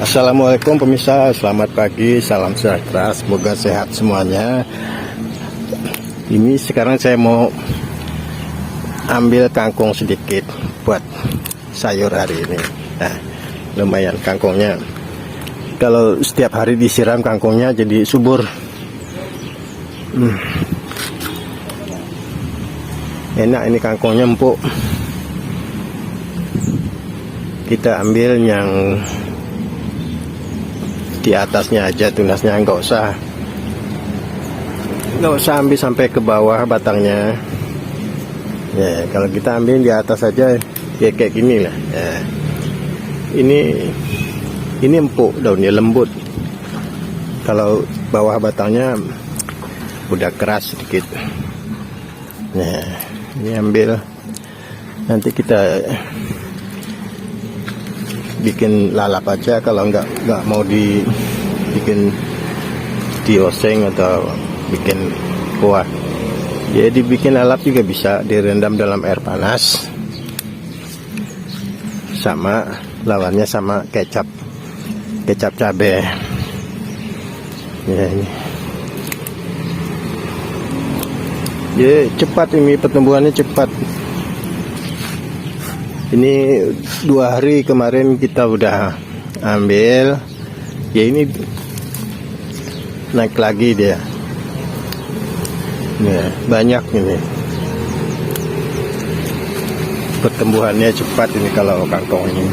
Assalamualaikum pemirsa, selamat pagi, salam sejahtera, semoga sehat semuanya. Ini sekarang saya mau ambil kangkung sedikit buat sayur hari ini. Nah, lumayan kangkungnya. Kalau setiap hari disiram kangkungnya jadi subur. Enak ini kangkungnya, empuk. Kita ambil yang di atasnya aja, tunasnya nggak usah ambil sampai ke bawah batangnya ya. Kalau kita ambil di atas aja ya kayak gini lah ya. Ini empuk, daunnya lembut. Kalau bawah batangnya udah keras sedikit. Nah, ini ambil, nanti kita bikin lalap aja. Kalau nggak mau dibikin dioseng atau bikin kuah ya, dibikin lalap juga bisa, direndam dalam air panas sama lawannya sama kecap cabai ya. Ini ya, cepat ini pertumbuhannya cepat. Ini 2 hari kemarin kita udah ambil ya, ini naik lagi dia ya, banyak ini pertumbuhannya cepat ini kalau kangkung ini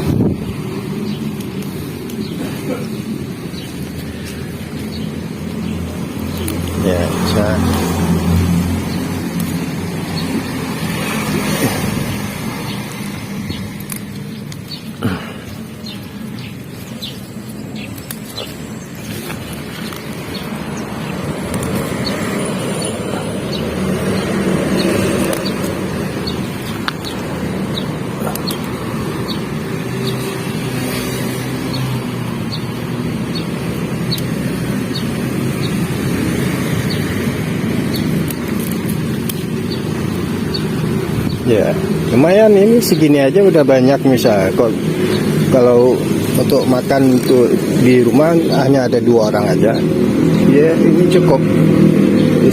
ya. Bisa ya, lumayan ini, segini aja udah banyak. Misal kalau untuk makan untuk di rumah hanya ada 2 orang aja ya, ini cukup.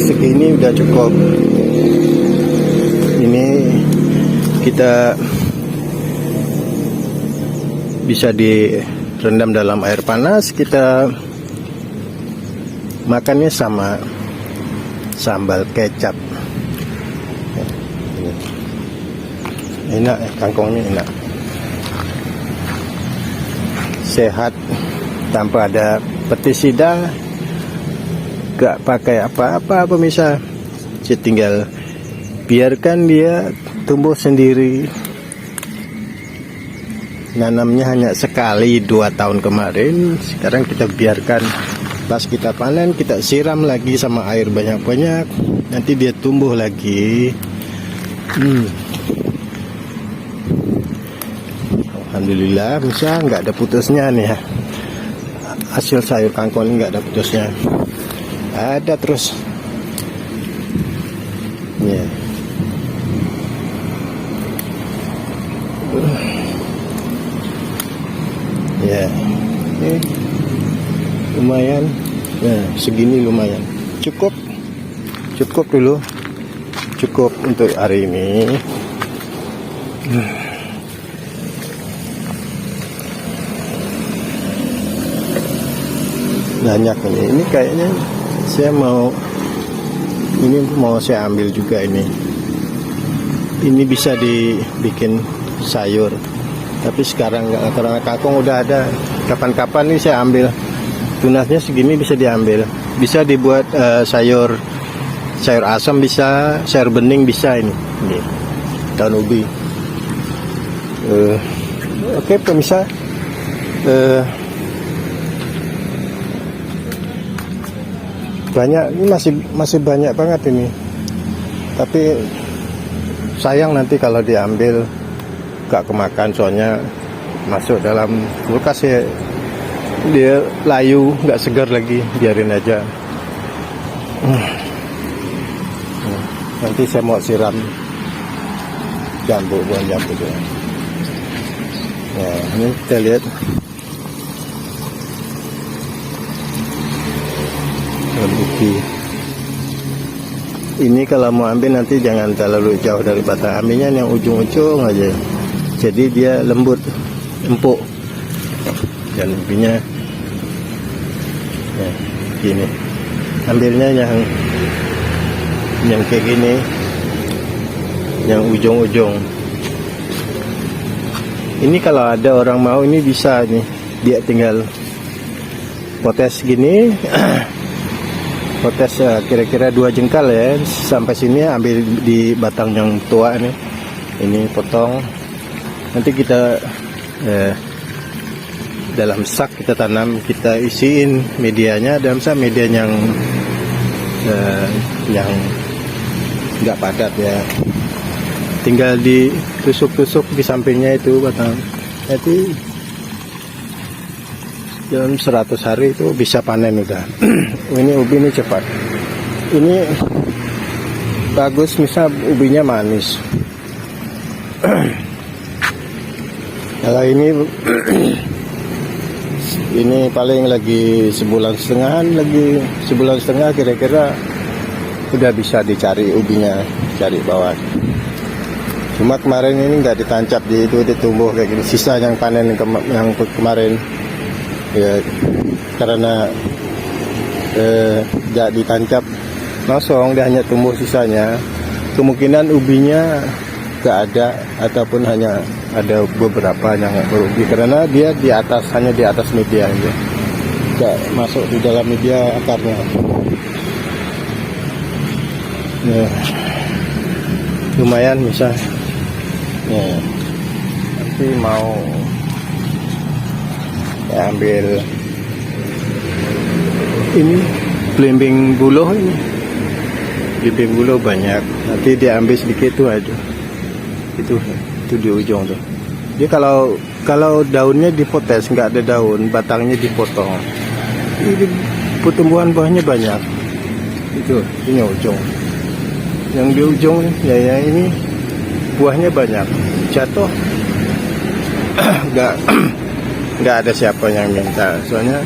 Segini udah cukup. Ini kita bisa direndam dalam air panas, kita makannya sama sambal kecap. Enak, kangkungnya enak, sehat, tanpa ada pestisida, gak pakai apa-apa pemirsa. Saya tinggal biarkan dia tumbuh sendiri. Nanamnya hanya sekali 2 tahun kemarin, sekarang kita biarkan. Pas kita panen kita siram lagi sama air banyak-banyak, nanti dia tumbuh lagi. Alhamdulillah, bisa nggak ada putusnya nih ya. Hasil sayur kangkung ini nggak ada putusnya, ada terus ya. Ya, lumayan. Nah, segini lumayan, cukup dulu, cukup untuk hari ini. Banyak ini kayaknya saya mau saya ambil juga ini bisa dibikin sayur, tapi sekarang nggak, karena kangkung udah ada. Kapan-kapan nih saya ambil, tunasnya segini bisa diambil, bisa dibuat sayur asam, bisa sayur bening, bisa ini daun ubi. Oke pemirsa, banyak ini, masih banyak banget ini, tapi sayang nanti kalau diambil gak kemakan, soalnya masuk dalam kulkas ya, dia layu, gak segar lagi, biarin aja. Nanti saya mau siram jambu, buah jambu ya. Nah, ini kita lihat ubi. Ini kalau mau ambil nanti jangan terlalu jauh dari batang, ambilnya yang ujung-ujung aja, jadi dia lembut, empuk, dan ubinya ya, gini. Ambilnya yang kayak gini, yang ujung-ujung. Ini kalau ada orang mau ini bisa nih, dia tinggal potes gini. Potes kira-kira 2 jengkal ya, sampai sini ambil di batang yang tua nih, ini potong, nanti kita dalam sak kita tanam, kita isiin medianya dalam sak, media yang nggak padat ya, tinggal ditusuk-tusuk di sampingnya itu batang, nanti dalam 100 hari itu bisa panen udah. Ini ubi ini cepat, ini bagus, misal ubinya manis. Kalau ini paling lagi sebulan setengah kira-kira udah bisa dicari ubinya, cari bawah. Cuma kemarin ini nggak ditancap, itu ditumbuh kayak gini, sisa yang panen yang kemarin ya, karena nggak ditancap langsung, dia hanya tumbuh sisanya. Kemungkinan ubinya nggak ada, ataupun hanya ada beberapa yang berubi, karena dia di atas, hanya di atas media aja, nggak masuk di dalam media akarnya ya. Lumayan bisa ya, nanti mau ya, ambil ini belimbing buluh, ini belimbing buluh banyak, nanti diambil sedikit tuh aja, itu di ujung tuh. Dia kalau daunnya dipotes, nggak ada daun, batangnya dipotong, ini pertumbuhan buahnya banyak. Itu ini ujung, yang di ujung ya ini buahnya banyak, jatuh nggak ada siapa yang minta, soalnya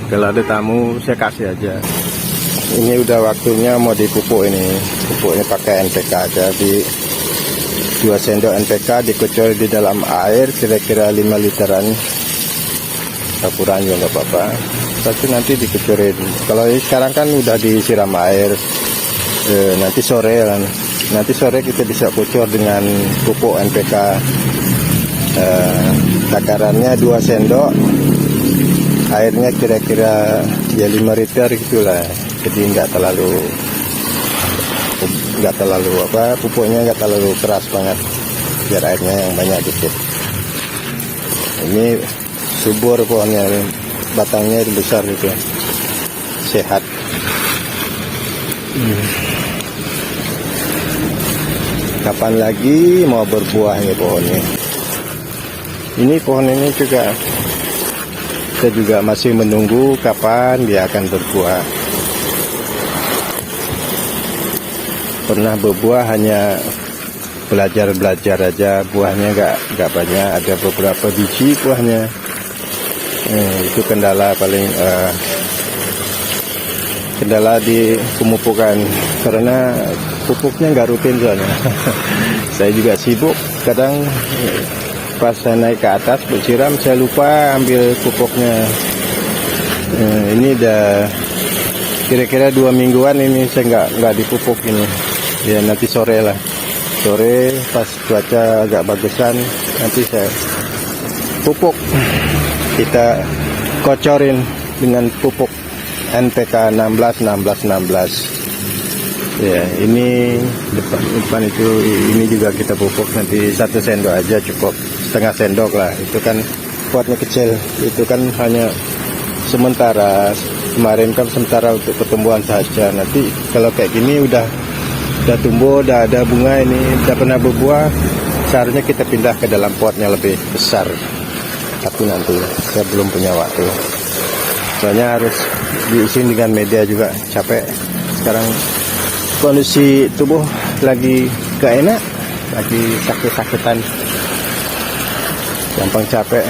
kalau ada tamu saya kasih aja. Ini udah waktunya mau dipupuk, ini pupuknya pakai NPK aja, di 2 sendok NPK dikucur di dalam air kira-kira 5 literan, kurang juga nggak apa-apa, tapi nanti dikucurin. Kalau sekarang kan udah disiram air, nanti sore kita bisa kucur dengan pupuk NPK. Takarannya 2 sendok, airnya kira-kira ya 5 liter gitulah, jadi nggak terlalu pupuknya nggak terlalu keras banget, biar airnya yang banyak dikit. Ini subur pohonnya, batangnya besar gitu, sehat. Kapan lagi mau berbuah ini pohonnya? Ini pohon ini juga kita juga masih menunggu kapan dia akan berbuah. Pernah berbuah hanya belajar aja, buahnya nggak banyak, ada beberapa biji buahnya. Itu kendala paling kendala di pemupukan, karena pupuknya nggak rutin soalnya. Saya juga sibuk, kadang pas saya naik ke atas bersiram saya lupa ambil pupuknya. Ini udah kira-kira 2 mingguan ini saya nggak dipupuk ini ya, nanti sore pas cuaca agak bagusan nanti saya pupuk, kita kocorin dengan pupuk NPK 16 ya. Ini depan itu, ini juga kita pupuk, nanti 1 sendok aja cukup, setengah sendok lah, itu kan potnya kecil, itu kan hanya sementara, kemarin kan sementara untuk pertumbuhan saja. Nanti kalau kayak gini udah tumbuh, udah ada bunga, ini udah pernah berbuah, seharusnya kita pindah ke dalam potnya lebih besar, tapi nanti saya belum punya waktu, soalnya harus diisi dengan media juga, capek sekarang. Kondisi tubuh lagi gak enak, lagi sakit-sakitan, gampang capek.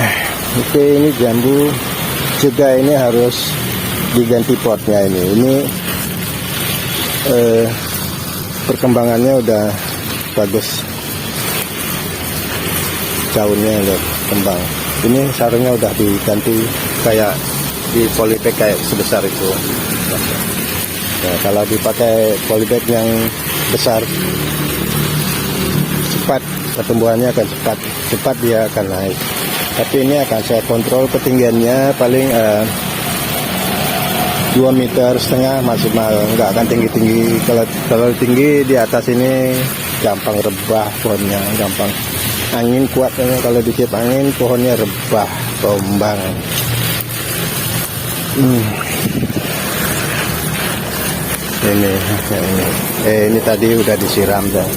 Oke, ini jambu juga, ini harus diganti potnya ini perkembangannya udah bagus, daunnya udah kembang. Ini sarungnya udah diganti kayak di polybag kayak sebesar itu. Nah, kalau dipakai polybag yang besar, cepat pertumbuhannya akan cepat dia akan naik. Tapi ini akan saya kontrol ketinggiannya paling 2,5 meter maksimal, nggak akan tinggi-tinggi. Kalau tinggi di atas ini gampang rebah pohonnya, gampang angin kuat. Kalau ditiup angin pohonnya rebah, tombang. Ini tadi udah disiram dah.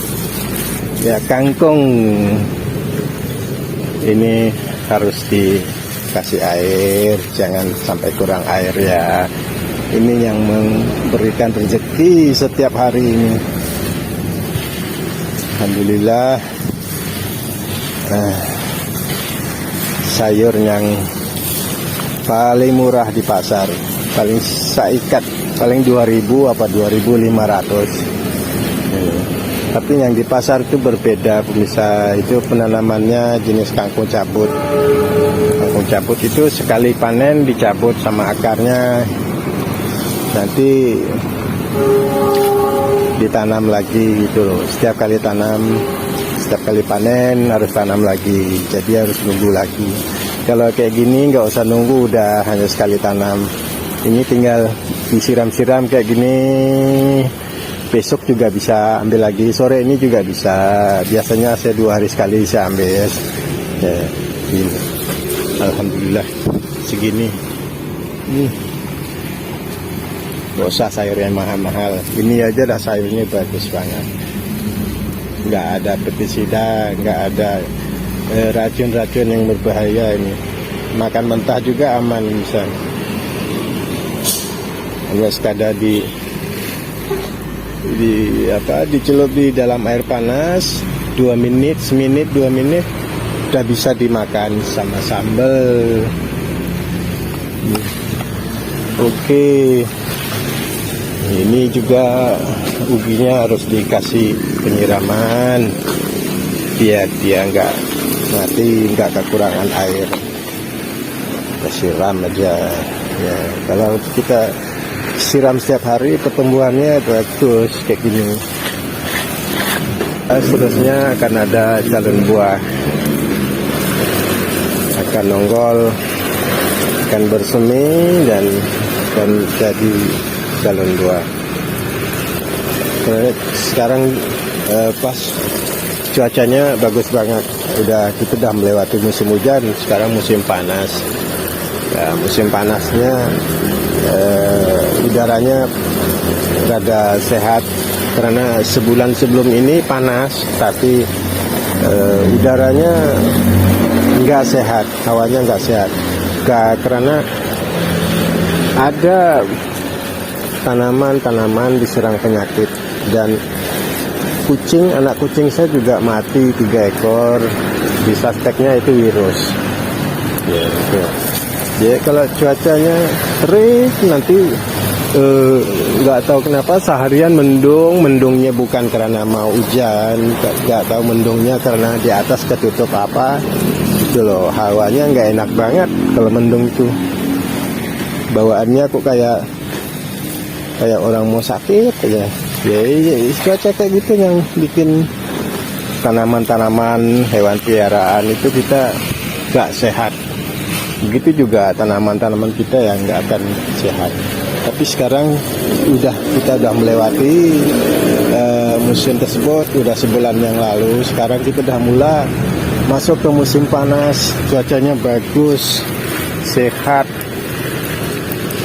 Ya, kangkung ini harus dikasih air, jangan sampai kurang air ya. Ini yang memberikan rezeki setiap hari ini. Alhamdulillah. Sayur yang paling murah di pasar, paling saikat, paling 2.000 apa 2.500. Tapi yang di pasar itu berbeda pemirsa. Itu penanamannya jenis kangkung cabut. Kangkung cabut itu sekali panen dicabut sama akarnya, nanti ditanam lagi gitu loh. Setiap kali tanam, setiap kali panen harus tanam lagi, jadi harus nunggu lagi. Kalau kayak gini nggak usah nunggu, udah hanya sekali tanam. Ini tinggal disiram-siram kayak gini, besok juga bisa ambil lagi, sore ini juga bisa. Biasanya saya 2 hari sekali saya ambil ya, ini. Alhamdulillah segini. Gak usah sayur yang mahal-mahal, ini aja dah sayurnya bagus banget. Nggak ada pestisida, nggak ada racun-racun yang berbahaya. Ini makan mentah juga aman, misalnya hanya sekadar dicelup di dalam air panas 2 menit, semenit 2 menit udah bisa dimakan sama sambal. Oke. Ini juga ubinya harus dikasih penyiraman biar dia nggak mati, nggak kekurangan air. Kita siram aja ya. Kalau kita siram setiap hari pertumbuhannya bagus kayak gini. Seterusnya akan ada calon buah, akan nongol, akan bersemi dan jadi calon buah. Sekarang pas cuacanya bagus banget, kita udah melewati musim hujan, sekarang musim panas. Ya, musim panasnya udaranya rada sehat, karena sebulan sebelum ini panas tapi udaranya nggak sehat, hawanya nggak sehat. Karena ada tanaman diserang penyakit, dan anak kucing saya juga mati 3 ekor. Di suspeknya itu virus ya, gitu. Jadi kalau cuacanya terik nanti nggak tahu kenapa seharian mendungnya bukan karena mau hujan, nggak tahu mendungnya karena di atas ketutup apa itu loh. Hawanya nggak enak banget kalau mendung itu, bawaannya kok kayak orang mau sakit aja. Ya, cuaca kayak gitu yang bikin tanaman-tanaman, hewan peliharaan itu kita nggak sehat. Begitu juga tanaman-tanaman kita yang nggak akan sehat. Tapi sekarang kita udah melewati musim tersebut, udah sebulan yang lalu. Sekarang kita udah mulai masuk ke musim panas, cuacanya bagus, sehat.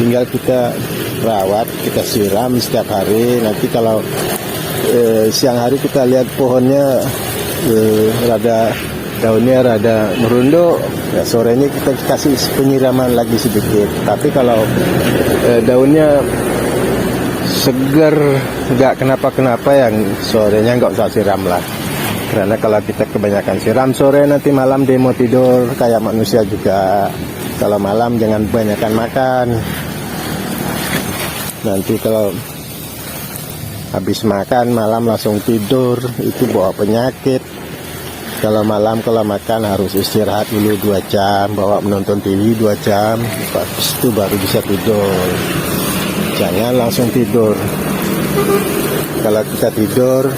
Tinggal kita rawat, kita siram setiap hari. Nanti kalau siang hari kita lihat pohonnya daunnya rada merunduk, ya sorenya kita kasih penyiraman lagi sedikit. Tapi kalau daunnya seger, nggak kenapa-kenapa, yang sorenya nggak usah siram lah. Karena kalau kita kebanyakan siram sore, nanti malam dia mau tidur kayak manusia juga. Kalau malam jangan kebanyakan makan. Nanti kalau habis makan malam langsung tidur, itu bawa penyakit. Kalau malam kalau makan harus istirahat dulu 2 jam, bawa menonton TV 2 jam, habis itu baru bisa tidur. Jangan langsung tidur. Kalau kita tidur,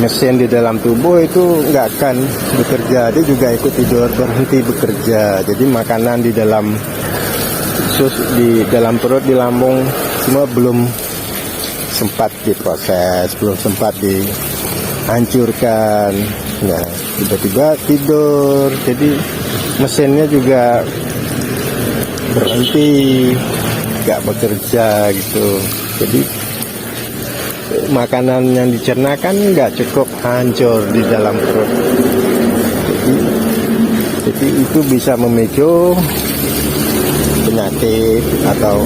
mesin di dalam tubuh itu nggak akan bekerja, dia juga ikut tidur, berhenti bekerja. Jadi makanan di dalam di dalam perut, di lambung semua belum sempat diproses, belum sempat dihancurkan. Nah, tiba-tiba tidur, jadi mesinnya juga berhenti, nggak bekerja gitu. Jadi makanan yang dicernakan nggak cukup, hancur di dalam perut. Jadi itu bisa memicu penyakit atau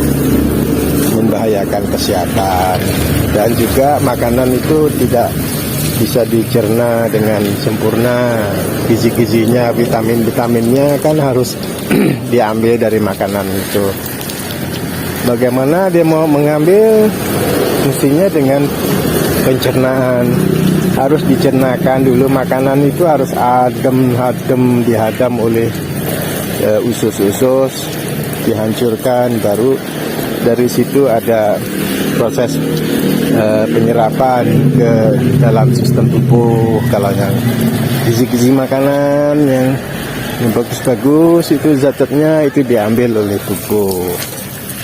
membahayakan kesehatan. Dan juga makanan itu tidak bisa dicerna dengan sempurna. Gizi-gizinya, vitamin-vitaminnya kan harus diambil dari makanan itu. Bagaimana dia mau mengambil? Mestinya dengan pencernaan. Harus dicernakan dulu, makanan itu harus dihadam oleh usus-usus, dihancurkan, baru dari situ ada proses penyerapan ke dalam sistem tubuh. Kalau yang gizi-gizi makanan yang bagus-bagus itu zatnya itu diambil oleh tubuh,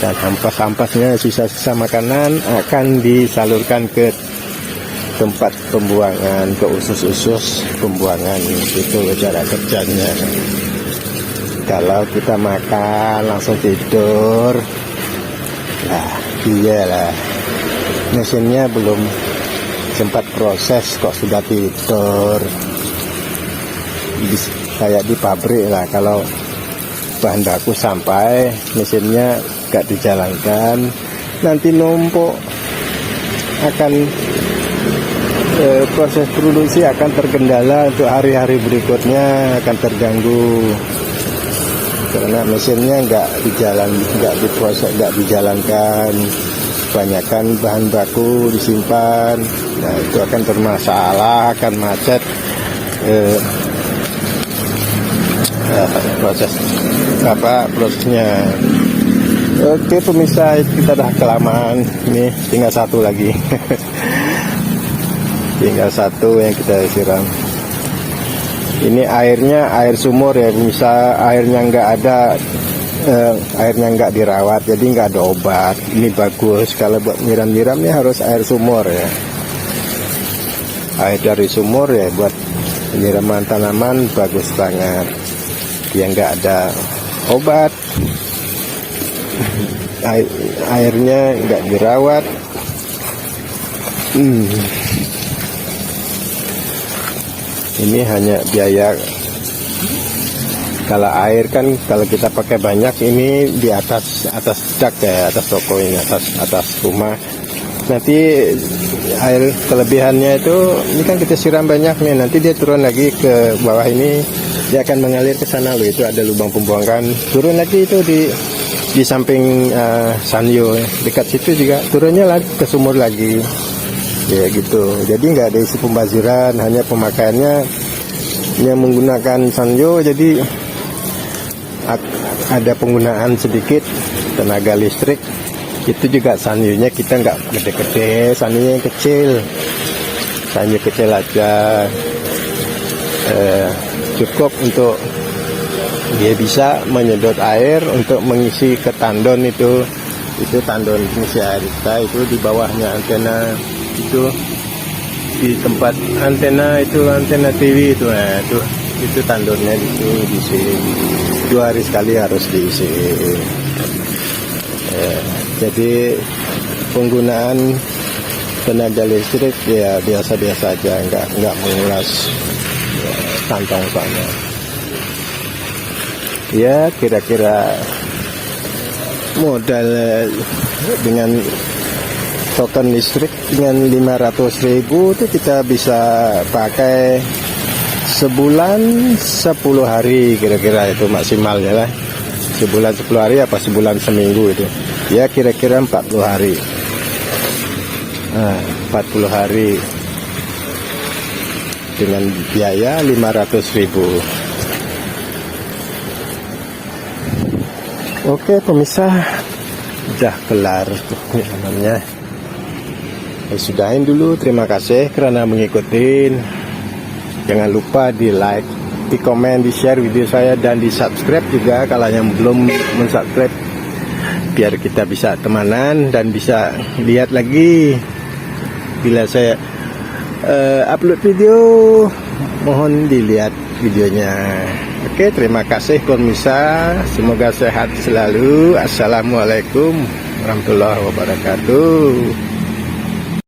dan ampas-ampasnya, sisa-sisa makanan akan disalurkan ke tempat pembuangan, ke usus-usus pembuangan. Itu cara kerjanya. Kalau kita makan langsung tidur, nah iyalah, mesinnya belum sempat proses kok sudah tidur. Kayak di pabrik lah, kalau bahan baku sampai, mesinnya gak dijalankan, nanti numpuk, akan proses produksi akan terkendala untuk hari-hari berikutnya, akan terganggu karena mesinnya nggak diproses, nggak dijalankan, kebanyakan bahan baku disimpan. Nah, itu akan bermasalah, akan macet prosesnya. Oke pemirsa, kita dah kelamaan, ini tinggal satu lagi. Tinggal satu yang kita siram. Ini airnya air sumur ya, bisa airnya nggak ada, airnya nggak dirawat, jadi nggak ada obat. Ini bagus, kalau buat nyiram-nyiramnya harus air sumur ya. Air dari sumur ya buat penyiraman tanaman bagus banget. Dia nggak ada obat, airnya nggak dirawat. Ini hanya biaya. Kalau air kan kalau kita pakai banyak, ini di atas dak ya, atas toko ini, atas rumah. Nanti air kelebihannya itu, ini kan kita siram banyak nih, nanti dia turun lagi ke bawah ini, dia akan mengalir ke sana loh. Itu ada lubang pembuangan, turun lagi itu di samping sanyo, dekat situ juga turunnya lagi ke sumur lagi. Ya gitu, jadi nggak ada isi pembaziran, hanya pemakaiannya yang menggunakan sanyo, jadi ada penggunaan sedikit tenaga listrik. Itu juga sanyonya kita nggak gede-gede, sanyonya yang kecil, sanyo kecil aja, cukup untuk dia bisa menyedot air untuk mengisi ke tandon itu tandon pengisi air kita. Itu di bawahnya antena, itu di tempat antena itu, antena TV itu, nah itu tandonnya itu diisi 2 hari sekali harus diisi. Jadi penggunaan tenaga listrik ya biasa-biasa aja, nggak menguras kantong sana. Ya kira-kira modal dengan token listrik dengan 500.000 itu kita bisa pakai sebulan 10 hari kira-kira, itu maksimalnya lah. sebulan 10 hari apa sebulan seminggu itu ya, kira-kira 40 hari. Nah, 40 hari dengan biaya 500.000. Oke pemirsa, udah kelar tuh namanya. Sudahin dulu, terima kasih karena mengikuti. Jangan lupa di like, di komen, di share video saya, dan di subscribe juga kalau yang belum mensubscribe, biar kita bisa temanan dan bisa lihat lagi bila saya upload video. Mohon dilihat videonya. Oke, terima kasih pemirsa, semoga sehat selalu. Assalamualaikum warahmatullahi wabarakatuh.